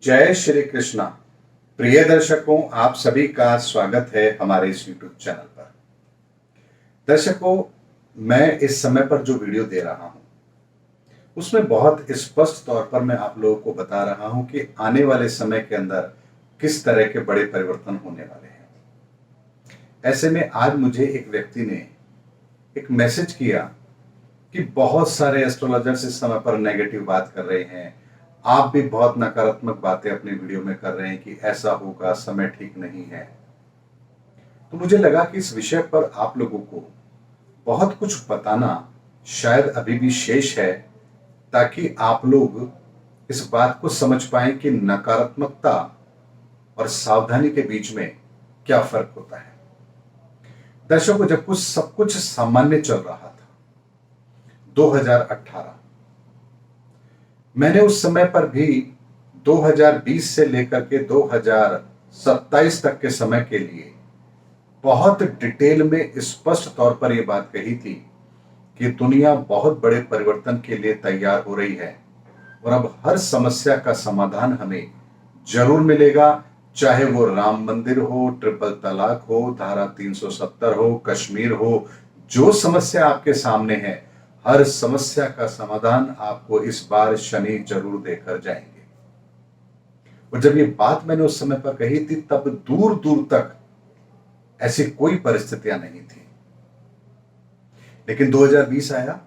जय श्री कृष्णा। प्रिय दर्शकों, आप सभी का स्वागत है हमारे इस YouTube चैनल पर। दर्शकों, मैं इस समय पर जो वीडियो दे रहा हूं उसमें बहुत स्पष्ट तौर पर मैं आप लोगों को बता रहा हूं कि आने वाले समय के अंदर किस तरह के बड़े परिवर्तन होने वाले हैं। ऐसे में आज मुझे एक व्यक्ति ने एक मैसेज किया कि बहुत सारे एस्ट्रोलॉजर्स इस समय पर नेगेटिव बात कर रहे हैं, आप भी बहुत नकारात्मक बातें अपने वीडियो में कर रहे हैं कि ऐसा होगा, समय ठीक नहीं है। तो मुझे लगा कि इस विषय पर आप लोगों को बहुत कुछ बताना शायद अभी भी शेष है, ताकि आप लोग इस बात को समझ पाएं कि नकारात्मकता और सावधानी के बीच में क्या फर्क होता है। दर्शकों, जब कुछ सब कुछ सामान्य चल रहा था 2018, मैंने उस समय पर भी 2020 से लेकर के 2027 तक के समय के लिए बहुत डिटेल में स्पष्ट तौर पर यह बात कही थी कि दुनिया बहुत बड़े परिवर्तन के लिए तैयार हो रही है और अब हर समस्या का समाधान हमें जरूर मिलेगा, चाहे वो राम मंदिर हो, ट्रिपल तलाक हो, धारा 370 हो, कश्मीर हो। जो समस्या आपके सामने है, हर समस्या का समाधान आपको इस बार शनि जरूर देकर जाएंगे। और जब ये बात मैंने उस समय पर कही थी, तब दूर दूर तक ऐसी कोई परिस्थितियां नहीं थी। लेकिन 2020 आया,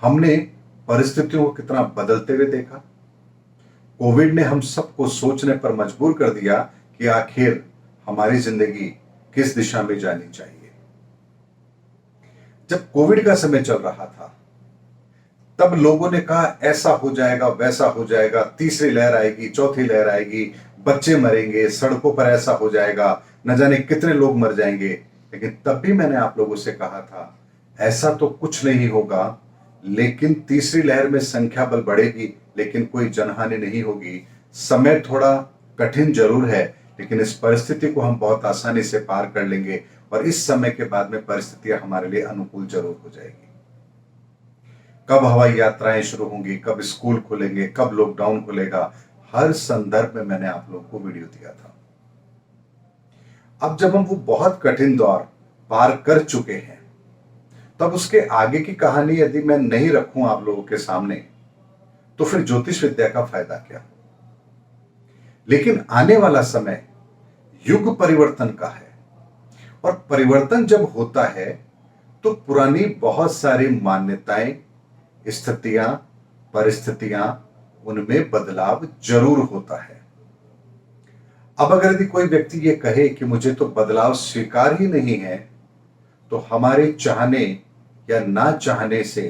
हमने परिस्थितियों को कितना बदलते हुए देखा। कोविड ने हम सबको सोचने पर मजबूर कर दिया कि आखिर हमारी जिंदगी किस दिशा में जानी चाहिए। जब कोविड का समय चल रहा था, तब लोगों ने कहा ऐसा हो जाएगा, वैसा हो जाएगा, तीसरी लहर आएगी, चौथी लहर आएगी, बच्चे मरेंगे, सड़कों पर ऐसा हो जाएगा, न जाने कितने लोग मर जाएंगे। लेकिन तब भी मैंने आप लोगों से कहा था ऐसा तो कुछ नहीं होगा, लेकिन तीसरी लहर में संख्या बल बढ़ेगी, लेकिन कोई जनहानि नहीं होगी। समय थोड़ा कठिन जरूर है, लेकिन इस परिस्थिति को हम बहुत आसानी से पार कर लेंगे और इस समय के बाद में परिस्थितियां हमारे लिए अनुकूल जरूर हो जाएगी। कब हवाई यात्राएं शुरू होंगी, कब स्कूल खुलेंगे, कब लॉकडाउन खुलेगा, हर संदर्भ में मैंने आप लोगों को वीडियो दिया था। अब जब हम वो बहुत कठिन दौर पार कर चुके हैं, तब उसके आगे की कहानी यदि मैं नहीं रखूं आप लोगों के सामने, तो फिर ज्योतिष विद्या का फायदा क्या। लेकिन आने वाला समय युग परिवर्तन का है, और परिवर्तन जब होता है तो पुरानी बहुत सारी मान्यताएं, स्थितियां, परिस्थितियां, उनमें बदलाव जरूर होता है। अब अगर यदि कोई व्यक्ति ये कहे कि मुझे तो बदलाव स्वीकार ही नहीं है, तो हमारे चाहने या ना चाहने से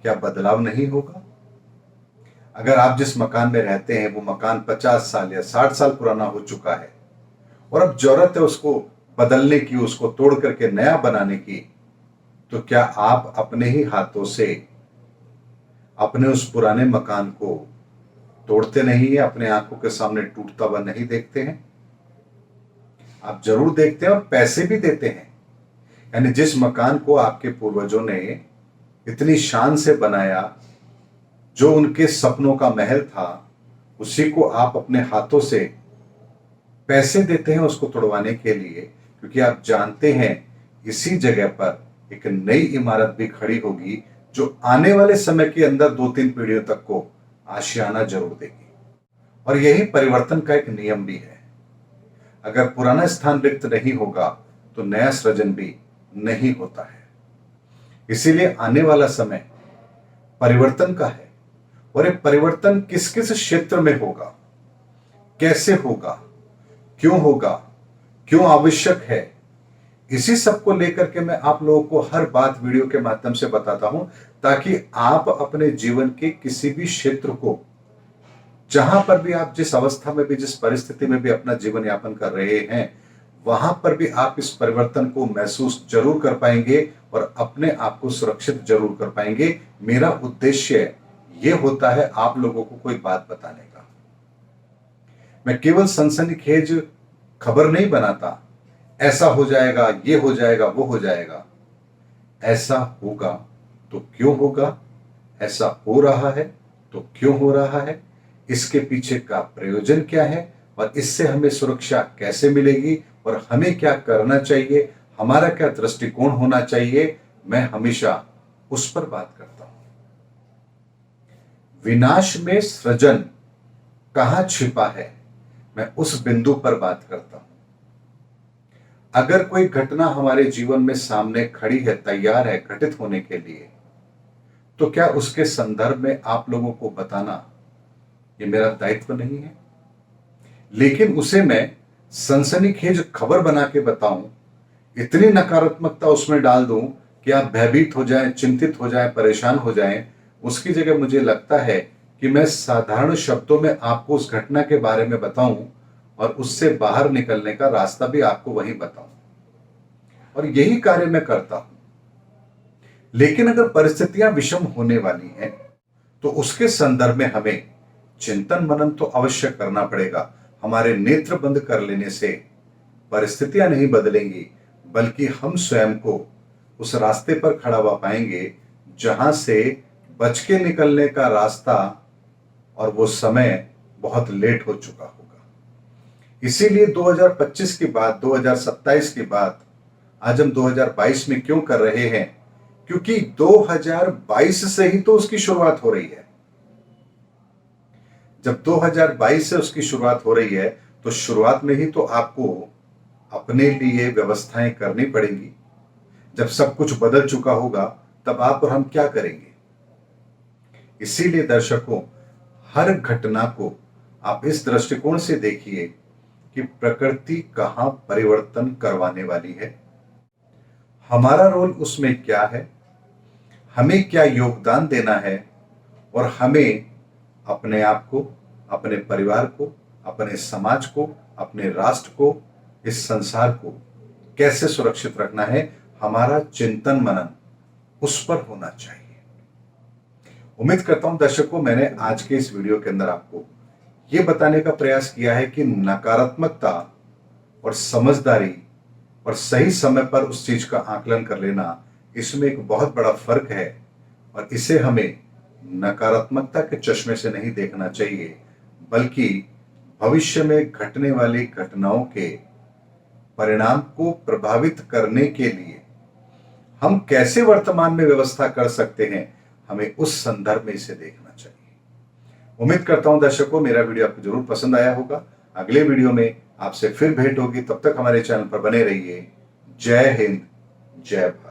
क्या बदलाव नहीं होगा। अगर आप जिस मकान में रहते हैं वो मकान 50 साल या 60 साल पुराना हो चुका है और अब जरूरत है उसको बदलने की, उसको तोड़ करके नया बनाने की, तो क्या आप अपने ही हाथों से अपने उस पुराने मकान को तोड़ते नहीं है, अपने आंखों के सामने टूटता हुआ नहीं देखते हैं? आप जरूर देखते हैं और पैसे भी देते हैं। यानी जिस मकान को आपके पूर्वजों ने इतनी शान से बनाया, जो उनके सपनों का महल था, उसी को आप अपने हाथों से पैसे देते हैं उसको तोड़वाने के लिए, क्योंकि आप जानते हैं इसी जगह पर एक नई इमारत भी खड़ी होगी जो आने वाले समय के अंदर 2-3 पीढ़ियों तक को आशियाना जरूर देगी। और यही परिवर्तन का एक नियम भी है। अगर पुराना स्थान रिक्त नहीं होगा तो नया सृजन भी नहीं होता है। इसीलिए आने वाला समय परिवर्तन का है, और ये परिवर्तन किस किस क्षेत्र में होगा, कैसे होगा, क्यों होगा, क्यों आवश्यक है, इसी सब को लेकर के मैं आप लोगों को हर बात वीडियो के माध्यम से बताता हूं, ताकि आप अपने जीवन के किसी भी क्षेत्र को, जहां पर भी आप जिस अवस्था में भी, जिस परिस्थिति में भी अपना जीवन यापन कर रहे हैं, वहां पर भी आप इस परिवर्तन को महसूस जरूर कर पाएंगे और अपने आप को सुरक्षित जरूर कर पाएंगे। मेरा उद्देश्य यह होता है आप लोगों को कोई बात बताने का। मैं केवल सनसनीखेज खबर नहीं बनाता, ऐसा हो जाएगा, ये हो जाएगा, वो हो जाएगा। ऐसा होगा तो क्यों होगा, ऐसा हो रहा है तो क्यों हो रहा है, इसके पीछे का प्रयोजन क्या है और इससे हमें सुरक्षा कैसे मिलेगी और हमें क्या करना चाहिए, हमारा क्या दृष्टिकोण होना चाहिए, मैं हमेशा उस पर बात करता हूं। विनाश में सृजन कहां छिपा है, मैं उस बिंदु पर बात करता हूं। अगर कोई घटना हमारे जीवन में सामने खड़ी है, तैयार है घटित होने के लिए, तो क्या उसके संदर्भ में आप लोगों को बताना ये मेरा दायित्व नहीं है? लेकिन उसे मैं सनसनीखेज खबर बना के बताऊं, इतनी नकारात्मकता उसमें डाल दूं कि आप भयभीत हो जाएं, चिंतित हो जाएं, परेशान हो जाएं, उसकी जगह मुझे लगता है कि मैं साधारण शब्दों में आपको उस घटना के बारे में बताऊं और उससे बाहर निकलने का रास्ता भी आपको वहीं बताऊं, और यही कार्य मैं करता हूं। लेकिन अगर परिस्थितियां विषम होने वाली हैं तो उसके संदर्भ में हमें चिंतन मनन तो अवश्य करना पड़ेगा। हमारे नेत्र बंद कर लेने से परिस्थितियां नहीं बदलेंगी, बल्कि हम स्वयं को उस रास्ते पर खड़ा हुआ पाएंगे जहां से बच के निकलने का रास्ता और वो समय बहुत लेट हो चुका होगा। इसीलिए 2025 की बात, 2027 की बात आज हम 2022 में क्यों कर रहे हैं? क्योंकि 2022 से ही तो उसकी शुरुआत हो रही है। जब 2022 से उसकी शुरुआत हो रही है तो शुरुआत में ही तो आपको अपने लिए व्यवस्थाएं करनी पड़ेंगी। जब सब कुछ बदल चुका होगा तब आप और हम क्या करेंगे? इसीलिए दर्शकों, हर घटना को आप इस दृष्टिकोण से देखिए कि प्रकृति कहां परिवर्तन करवाने वाली है, हमारा रोल उसमें क्या है, हमें क्या योगदान देना है, और हमें अपने आप को, अपने परिवार को, अपने समाज को, अपने राष्ट्र को, इस संसार को कैसे सुरक्षित रखना है। हमारा चिंतन मनन उस पर होना चाहिए। उम्मीद करता हूं दर्शकों, मैंने आज के इस वीडियो के अंदर आपको यह बताने का प्रयास किया है कि नकारात्मकता और समझदारी और सही समय पर उस चीज का आकलन कर लेना, इसमें एक बहुत बड़ा फर्क है, और इसे हमें नकारात्मकता के चश्मे से नहीं देखना चाहिए, बल्कि भविष्य में घटने वाली घटनाओं के परिणाम को प्रभावित करने के लिए हम कैसे वर्तमान में व्यवस्था कर सकते हैं, हमें उस संदर्भ में इसे देखना चाहिए। उम्मीद करता हूं दर्शकों, मेरा वीडियो आपको जरूर पसंद आया होगा। अगले वीडियो में आपसे फिर भेंट होगी, तब तक हमारे चैनल पर बने रहिए। जय हिंद, जय भारत।